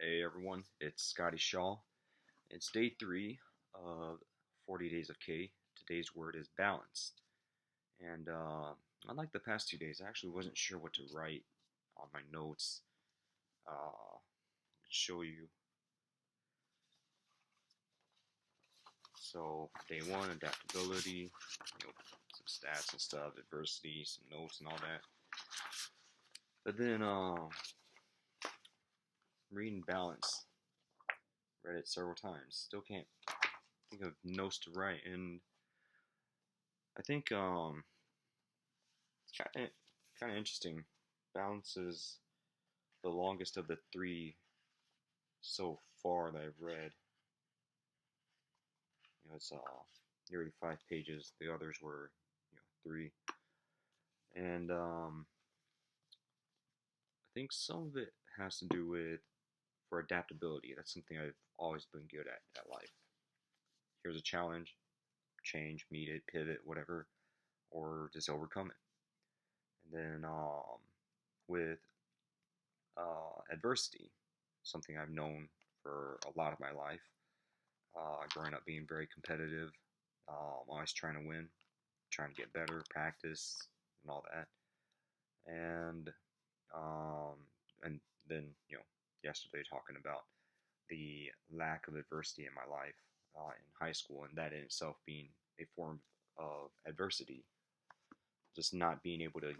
Hey everyone, it's Scotty Shaw. It's day 3 of 40 Days of K. Today's word is balance. And unlike the past 2 days, I actually wasn't sure what to write on my notes. Show you. So, day 1, adaptability, some stats and stuff, adversity, some notes and all that. But then, reading balance. Read it several times. Still can't think of notes to write, and I think it's kind of interesting. Balance is the longest of the 3 so far that I've read. It's nearly 5 pages. The others were 3, and I think some of it has to do with for adaptability. That's something I've always been good at life. Here's a challenge, change, meet it, pivot, whatever, or just overcome it. And then with adversity, something I've known for a lot of my life. Growing up being very competitive, always trying to win, trying to get better, practice, and all that. And and then yesterday talking about the lack of adversity in my life in high school, and that in itself being a form of adversity. Just not being able to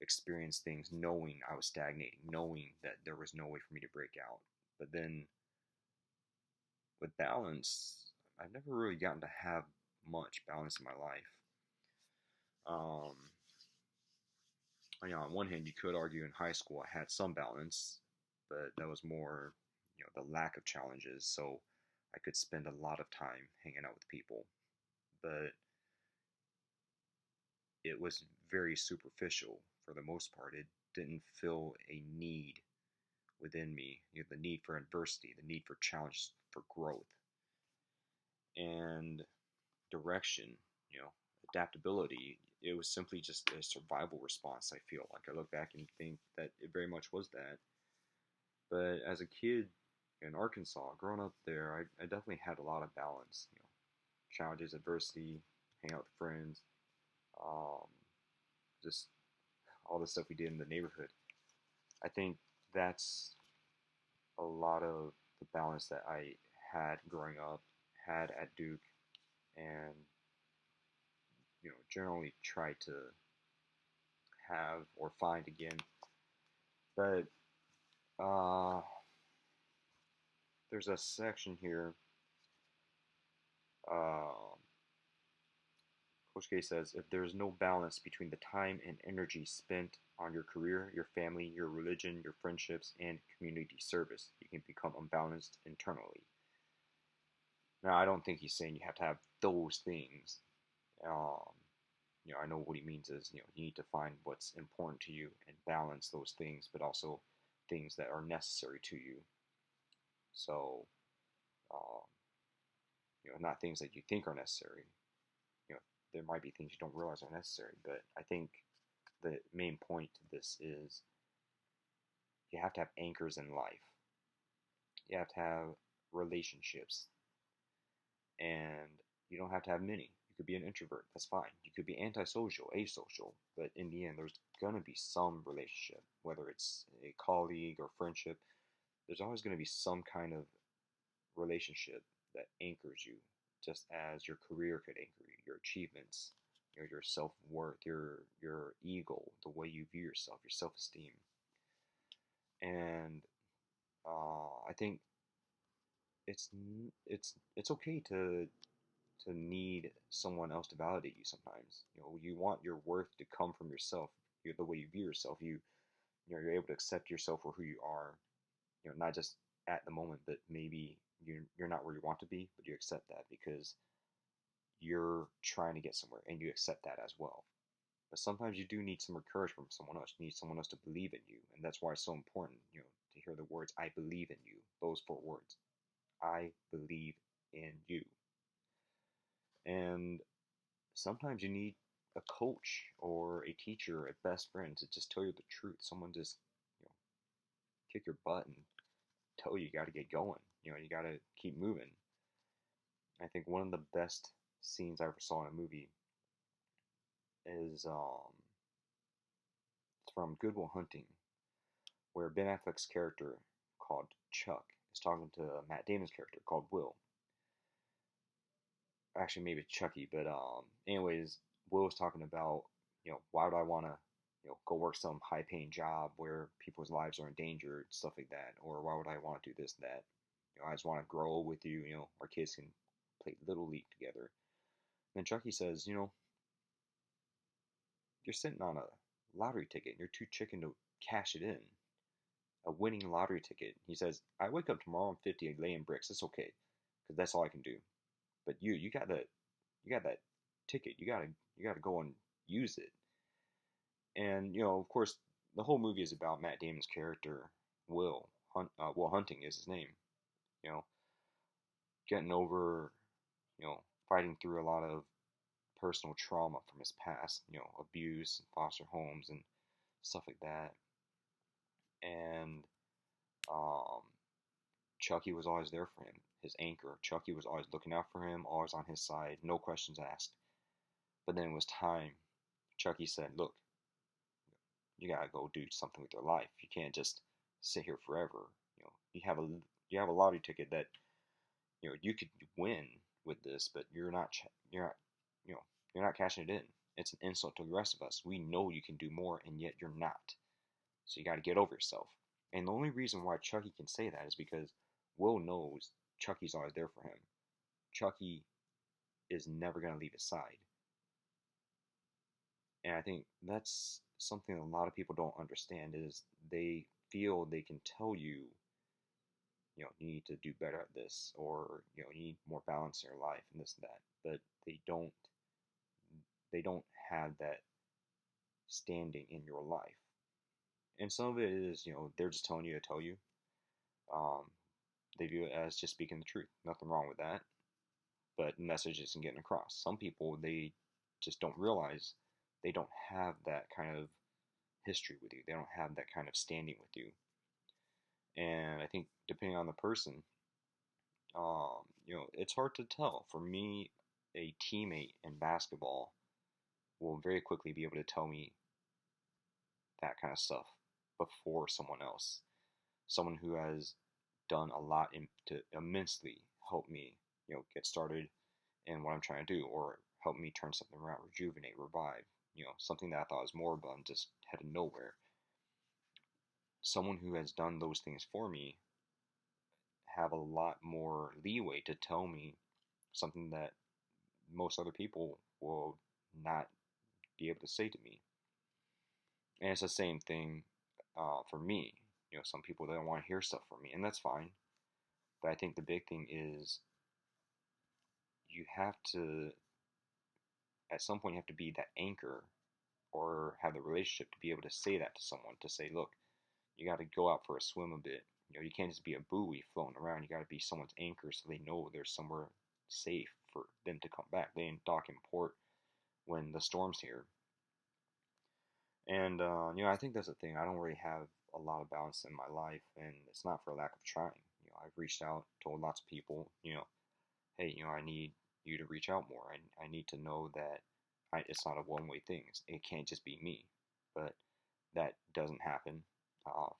experience things, knowing I was stagnating, knowing that there was no way for me to break out. But then with balance, I've never really gotten to have much balance in my life. On one hand, you could argue in high school I had some balance, but that was more, the lack of challenges. So I could spend a lot of time hanging out with people, but it was very superficial for the most part. It didn't fill a need within me, the need for adversity, the need for challenge, for growth, and direction, adaptability. It was simply just a survival response, I feel like. I look back and think that it very much was that. But as a kid in Arkansas, growing up there, I definitely had a lot of balance, challenges, adversity, hang out with friends, um, just all the stuff we did in the neighborhood. I think that's a lot of the balance that I had growing up, had at Duke, and generally try to have or find again. But there's a section here. Coach K says, if there's no balance between the time and energy spent on your career, your family, your religion, your friendships, and community service, you can become unbalanced internally. Now, I don't think he's saying you have to have those things. I know what he means is, you need to find what's important to you and balance those things, but also things that are necessary to you. So, not things that you think are necessary. There might be things you don't realize are necessary, but I think the main point to this is you have to have anchors in life. You have to have relationships, and you don't have to have many. You could be an introvert, that's fine. You could be antisocial, asocial, but in the end, there's going to be some relationship, whether it's a colleague or friendship. There's always going to be some kind of relationship that anchors you, just as your career could anchor you, your achievements, your self-worth, your ego, the way you view yourself, your self-esteem. And I think it's okay to need someone else to validate you sometimes. You want your worth to come from yourself, the way you view yourself. You're able to accept yourself for who you are, not just at the moment, but maybe you're not where you want to be, but you accept that because you're trying to get somewhere, and you accept that as well. But sometimes you do need some encouragement from someone else. You need someone else to believe in you, and that's why it's so important, to hear the words "I believe in you." Those 4 words, I believe in you. And sometimes you need a coach or a teacher, a best friend to just tell you the truth. Someone just, kick your butt and tell you got to get going. You got to keep moving. I think one of the best scenes I ever saw in a movie is it's from Good Will Hunting, where Ben Affleck's character called Chuck is talking to Matt Damon's character called Will. Actually, maybe Chucky, but anyways, Will was talking about, why would I want to, go work some high-paying job where people's lives are endangered, stuff like that, or why would I want to do this, that? I just want to grow with you. Our kids can play Little League together. And then Chucky says, you're sitting on a lottery ticket and you're too chicken to cash it in. A winning lottery ticket. He says, I wake up tomorrow, I'm 50, laying bricks. It's okay, because that's all I can do. But you got that ticket. You gotta go and use it. And of course, the whole movie is about Matt Damon's character, Will Hunting is his name. You know, getting over, fighting through a lot of personal trauma from his past. Abuse and foster homes and stuff like that. And um, Chucky was always there for him, his anchor. Chucky was always looking out for him, always on his side, no questions asked. But then it was time. Chucky said, "Look, you gotta go do something with your life. You can't just sit here forever. You have a lottery ticket that you could win with this, but you know you're not cashing it in. It's an insult to the rest of us. We know you can do more, and yet you're not. So you got to get over yourself." And the only reason why Chucky can say that is because Will knows Chucky's always there for him. Chucky is never going to leave his side. And I think that's something a lot of people don't understand is they feel they can tell you, you need to do better at this, or you need more balance in your life and this and that. But they don't have that standing in your life. And some of it is, they're just telling you to tell you. Um, they view it as just speaking the truth. Nothing wrong with that. But the message isn't getting across. Some people, they just don't realize they don't have that kind of history with you. They don't have that kind of standing with you. And I think depending on the person, it's hard to tell. For me, a teammate in basketball will very quickly be able to tell me that kind of stuff before someone else. Someone who has done a lot to immensely help me, get started in what I'm trying to do, or help me turn something around, rejuvenate, revive, something that I thought was moribund just headed nowhere. Someone who has done those things for me have a lot more leeway to tell me something that most other people will not be able to say to me. And it's the same thing for me. Some people don't want to hear stuff from me, and that's fine. But I think the big thing is you have to, at some point, you have to be that anchor or have the relationship to be able to say that to someone, to say, look, you got to go out for a swim a bit. You can't just be a buoy floating around. You got to be someone's anchor so they know there's somewhere safe for them to come back. They ain't dock in port when the storm's here. And, I think that's the thing. I don't really have a lot of balance in my life, and it's not for lack of trying. I've reached out, told lots of people, hey, I need you to reach out more. I need to know that it's not a one-way thing. It can't just be me. But that doesn't happen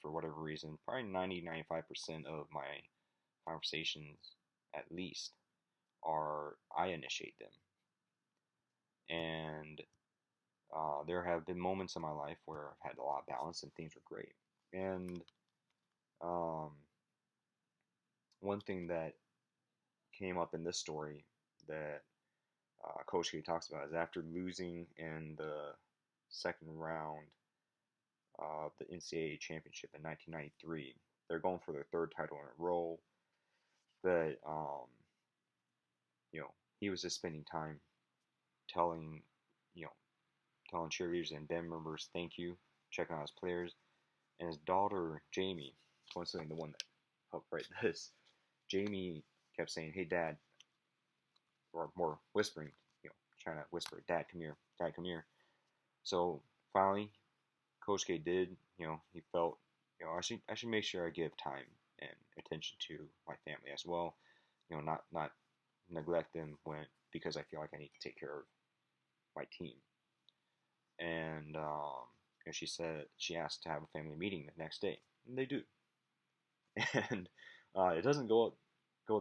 for whatever reason. Probably 90-95% of my conversations, at least, I initiate them. And there have been moments in my life where I've had a lot of balance and things were great. And one thing that came up in this story that Coach K talks about is after losing in the second round of the NCAA championship in 1993, they're going for their third title in a row. But he was just spending time telling telling cheerleaders and band members thank you, checking on his players, and his daughter Jamie, coincidentally the one that helped write this, Jamie kept saying, "Hey, Dad," or more whispering, trying to whisper, "Dad, come here, Dad, come here." So finally, Coach K did. He felt, I should make sure I give time and attention to my family as well. Not neglect them when because I feel like I need to take care of my team. And she said she asked to have a family meeting the next day, and they do. And it doesn't go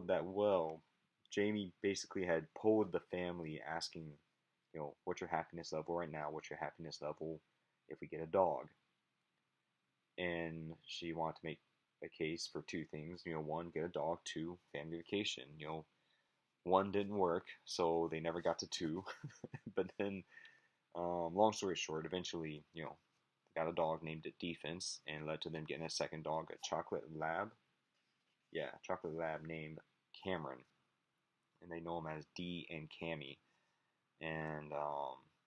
that well. Jamie basically had polled the family, asking, what's your happiness level right now? What's your happiness level if we get a dog? And she wanted to make a case for two things. One, get a dog. Two, family vacation. One didn't work, so they never got to two. But then, long story short, eventually, got a dog, named it Defense, and led to them getting a second dog, a chocolate lab. Yeah, chocolate lab named Cameron, and they know him as D and Cammy. And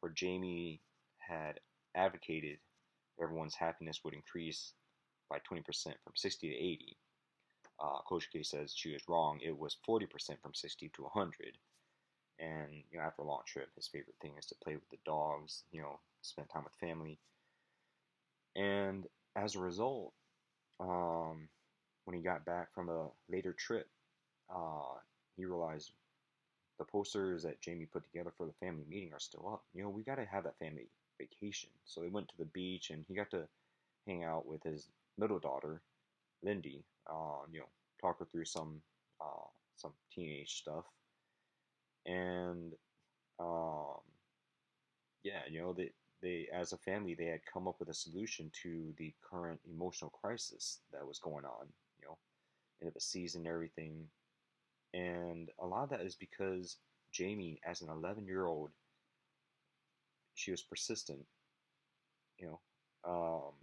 where Jamie had advocated everyone's happiness would increase by 20% from 60 to 80, Coach K says she was wrong. It was 40% from 60 to 100. And after a long trip, his favorite thing is to play with the dogs, spend time with family. And as a result, when he got back from a later trip, he realized the posters that Jamie put together for the family meeting are still up. We got to have that family vacation. So they went to the beach, and he got to hang out with his middle daughter, Lindy. Talk her through some teenage stuff, and yeah, they as a family they had come up with a solution to the current emotional crisis that was going on. End of a season and everything, and a lot of that is because Jamie, as an 11-year-old, she was persistent. You know,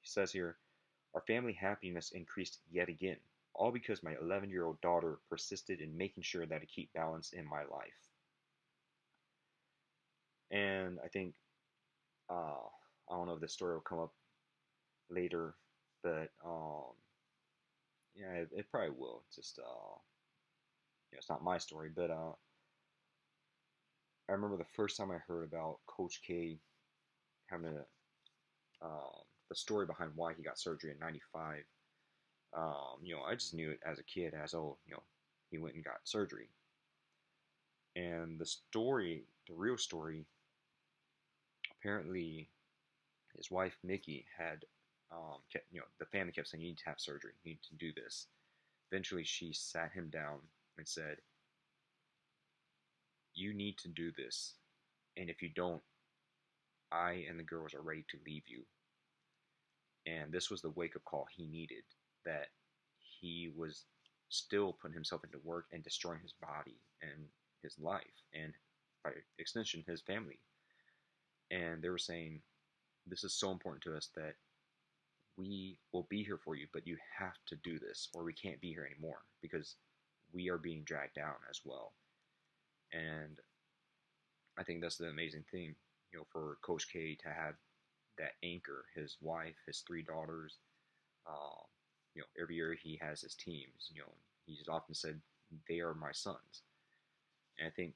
she says here, our family happiness increased yet again, all because my 11-year-old daughter persisted in making sure that I keep balance in my life. And I think, I don't know if this story will come up later, but yeah, it probably will. Just it's not my story, but I remember the first time I heard about Coach K having the story behind why he got surgery in '95. I just knew it as a kid as, he went and got surgery. And the real story, apparently his wife Mickey had the family kept saying, you need to have surgery, you need to do this. Eventually she sat him down and said, you need to do this, and if you don't, I and the girls are ready to leave you. And this was the wake-up call he needed, that he was still putting himself into work and destroying his body and his life, and by extension his family. And they were saying, this is so important to us that we will be here for you, but you have to do this or we can't be here anymore, because we are being dragged down as well. And I think that's the amazing thing, for Coach K to have that anchor, his wife, his 3 daughters. Every year he has his teams. He's often said, they are my sons. And I think,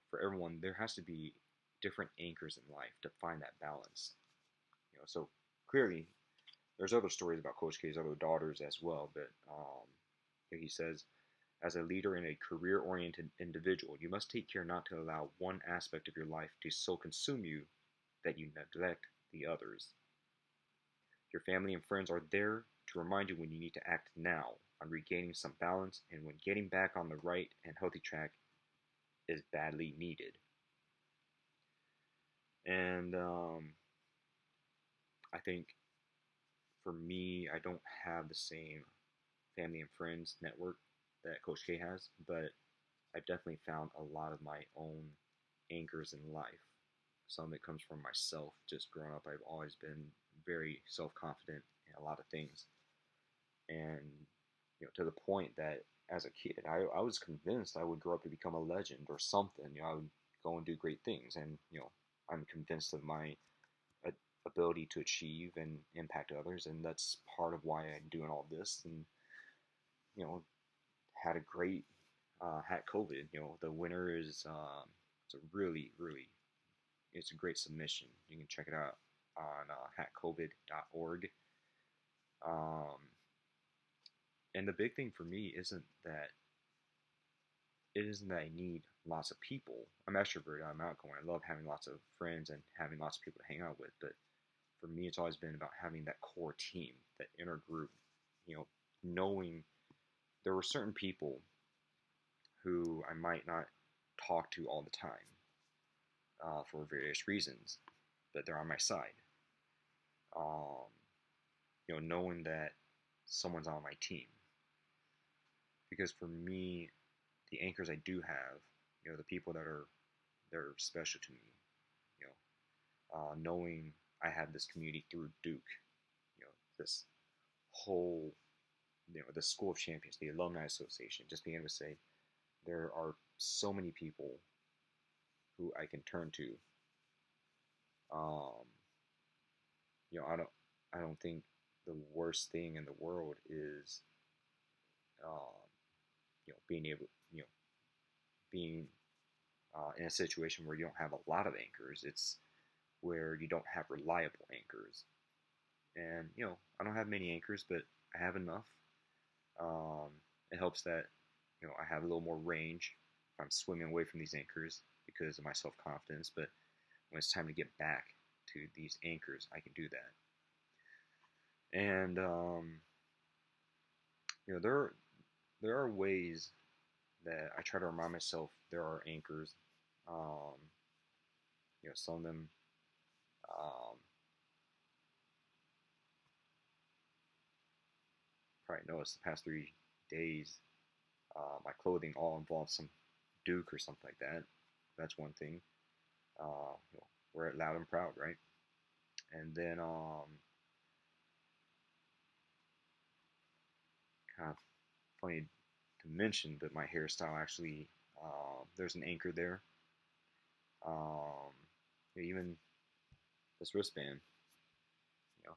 for everyone, there has to be different anchors in life to find that balance. So clearly, there's other stories about Coach K's other daughters as well, but he says, as a leader and a career-oriented individual, you must take care not to allow one aspect of your life to so consume you that you neglect the others. Your family and friends are there to remind you when you need to act now on regaining some balance, and when getting back on the right and healthy track is badly needed. And I think for me, I don't have the same family and friends network that Coach K has, but I've definitely found a lot of my own anchors in life. Some of it comes from myself. Just growing up, I've always been very self-confident in a lot of things. And, to the point that as a kid, I was convinced I would grow up to become a legend or something. I would go and do great things. And, I'm convinced of my ability to achieve and impact others. And that's part of why I'm doing all this. And, had a great HackCOVID. The winner is it's a really, really, it's a great submission. You can check it out on hackcovid.org. And the big thing for me isn't that I need lots of people. I'm extroverted, I'm outgoing, I love having lots of friends and having lots of people to hang out with. But for me, it's always been about having that core team, that inner group. You know, knowing there were certain people who I might not talk to all the time for various reasons, but they're on my side. Um, knowing that someone's on my team, because for me, the anchors I do have, the people that are special to me, you knowing I have this community through Duke, this whole, the School of Champions, the Alumni Association, just being able to say there are so many people who I can turn to. Um, I don't think the worst thing in the world is, um, being able, being in a situation where you don't have a lot of anchors. It's where you don't have reliable anchors. And, I don't have many anchors, but I have enough. Um, it helps that, I have a little more range if I'm swimming away from these anchors because of my self confidence. But when it's time to get back to these anchors, I can do that. And, there are ways that I try to remind myself there are anchors. Um, some of them, um, probably noticed the past 3 days, my clothing all involves some Duke or something like that. That's one thing. Wear it loud and proud, right? And then, kind of funny to mention, but my hairstyle actually, there's an anchor there. Um, even this wristband, you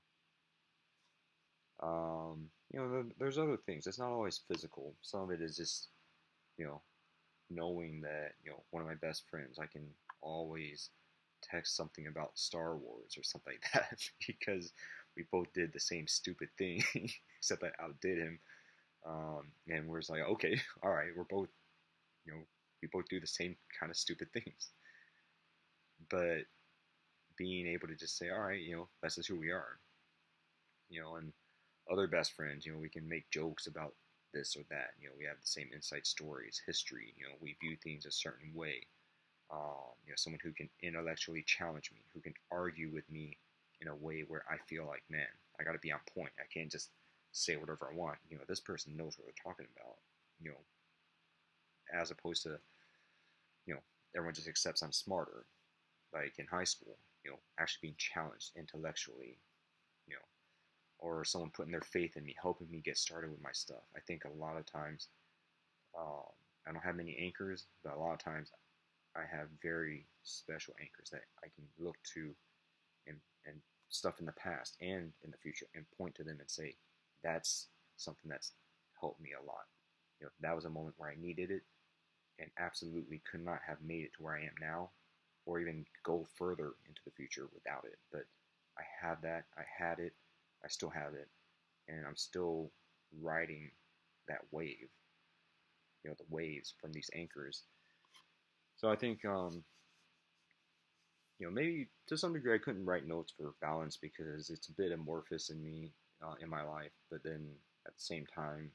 there's other things. It's not always physical. Some of it is just, you know, knowing that, one of my best friends, I can always text something about Star Wars or something like that because we both did the same stupid thing, except I outdid him. And we're just like, okay, all right, we're both, we both do the same kind of stupid things. But being able to just say, all right, that's just who we are, and other best friends, we can make jokes about this or that. We have the same inside stories, history. We view things a certain way. Someone who can intellectually challenge me, who can argue with me in a way where I feel like, man, I got to be on point. I can't just say whatever I want. This person knows what they're talking about. As opposed to, you know, everyone just accepts I'm smarter. Like in high school, actually being challenged intellectually, you know, or someone putting their faith in me, helping me get started with my stuff. I think a lot of times, um, I don't have many anchors, but a lot of times I have very special anchors that I can look to and stuff in the past and in the future and point to them and say, that's something that's helped me a lot. That was a moment where I needed it and absolutely could not have made it to where I am now or even go further into the future without it. But I have that. I had it. I still have it. And I'm still riding that wave, the waves from these anchors. So I think, maybe to some degree I couldn't write notes for balance because it's a bit amorphous in me, in my life. But then at the same time,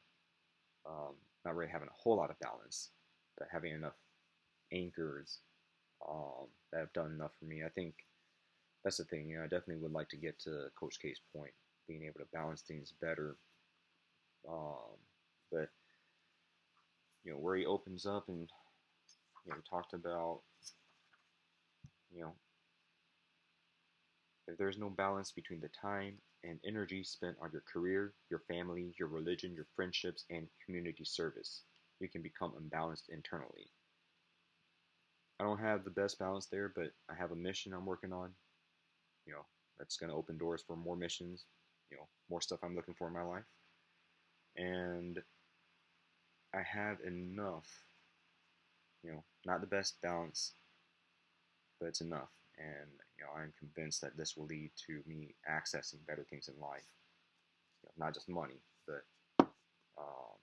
not really having a whole lot of balance, but having enough anchors that have done enough for me. I think that's the thing. I definitely would like to get to Coach K's point, being able to balance things better. But where he opens up and talked about, you know, if there's no balance between the time and energy spent on your career, your family, your religion, your friendships, and community service, you can become unbalanced internally. I don't have the best balance there, but I have a mission I'm working on. You know, that's going to open doors for more missions. More stuff I'm looking for in my life, and I have enough. Not the best balance, but it's enough. And I'm convinced that this will lead to me accessing better things in life. Not just money, but Um,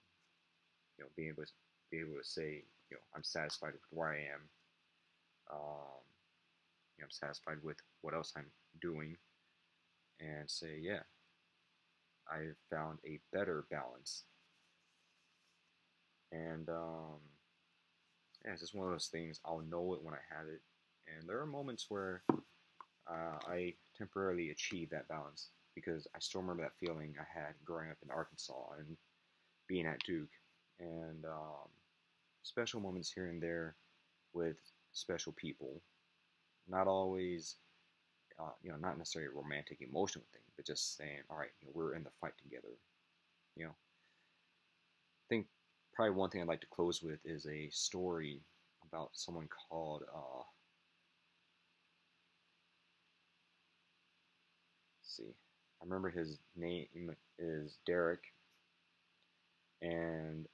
being able to say, I'm satisfied with where I am. Um, I'm satisfied with what else I'm doing, and say, yeah, I found a better balance. And yeah, it's just one of those things. I'll know it when I have it. And there are moments where I temporarily achieve that balance because I still remember that feeling I had growing up in Arkansas and being at Duke, and special moments here and there with special people. Not always, not necessarily a romantic, emotional thing, but just saying, all right, we're in the fight together. I think probably one thing I'd like to close with is a story about someone called, let's see, I remember his name is Derek, and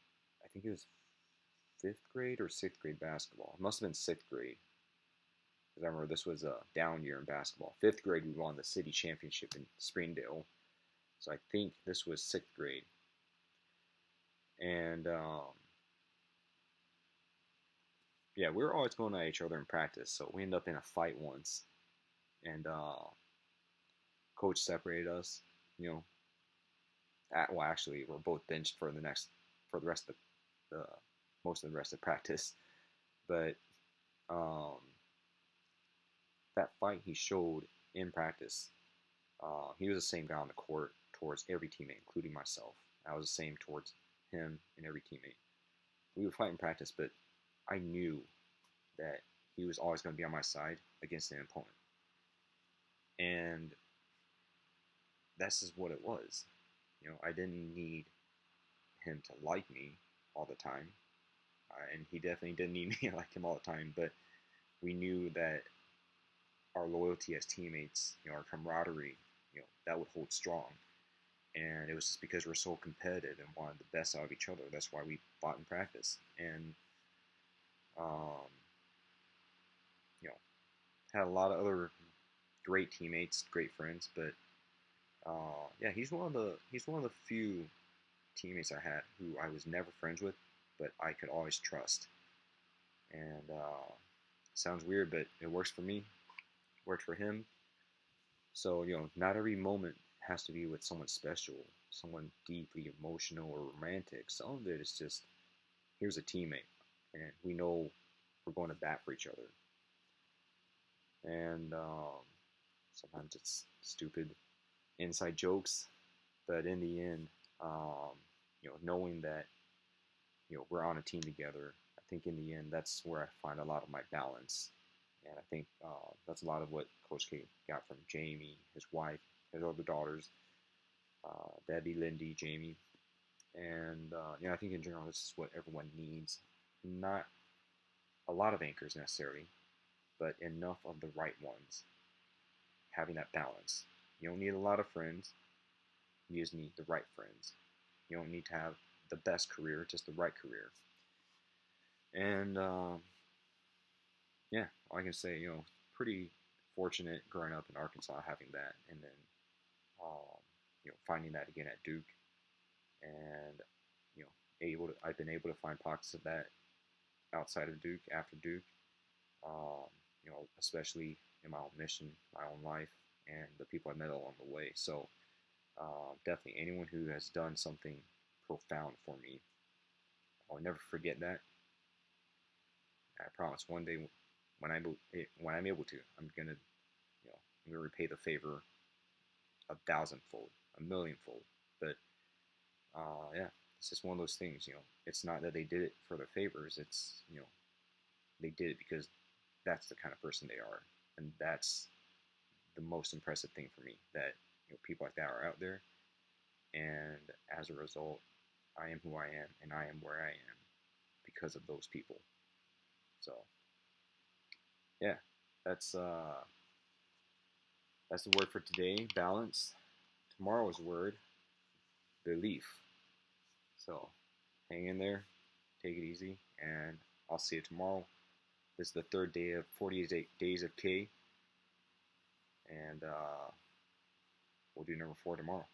I think it was fifth grade or sixth grade basketball. It must have been sixth grade because I remember this was a down year in basketball. Fifth grade, we won the city championship in Springdale, so I think this was sixth grade, and yeah, we were always going at each other in practice. So we ended up in a fight once, and coach separated us. You know, well, actually, we're both benched for the rest of the most of the rest of practice. But um, that fight he showed in practice, he was the same guy on the court towards every teammate, including myself. I was the same towards him and every teammate. We would fight in practice, but I knew that he was always going to be on my side against an opponent. And this is what it was. I didn't need him to like me all the time, and he definitely didn't need me to like him all the time. But we knew that our loyalty as teammates, our camaraderie, that would hold strong. And it was just because we're so competitive and wanted the best out of each other. That's why we fought in practice. And um, you know, had a lot of other great teammates, great friends. But yeah, he's one of the few teammates I had who I was never friends with, but I could always trust. And sounds weird, but it works for me. Worked for him. So not every moment has to be with someone special, someone deeply emotional or romantic. Some of it is just here's a teammate, and we know we're going to bat for each other. And sometimes it's stupid inside jokes, but in the end, knowing that we're on a team together, I think in the end that's where I find a lot of my balance. And I think that's a lot of what Coach K got from Jamie, his wife, his other daughters, Debbie, Lindy, Jamie. And I think in general this is what everyone needs. Not a lot of anchors necessarily, but enough of the right ones. Having that balance. You don't need a lot of friends. You just need the right friends. You don't need to have the best career, just the right career. And yeah, all I can say, pretty fortunate growing up in Arkansas having that, and then finding that again at Duke, and I've been able to find pockets of that outside of Duke, after Duke, especially in my own mission, my own life, and the people I met along the way. So definitely anyone who has done something profound for me, I'll never forget that. I promise one day when I'm able to, I'm gonna repay the favor a thousandfold, a millionfold. But yeah, it's just one of those things. It's not that they did it for the favors. It's they did it because that's the kind of person they are, and that's the most impressive thing for me. That people like that are out there, and as a result, I am who I am, and I am where I am because of those people. So yeah, that's uh, that's the word for today. Balance. Tomorrow's word, belief. So hang in there, take it easy, and I'll see you tomorrow. This is the third day of 48 days of K, and we'll do number 4 tomorrow.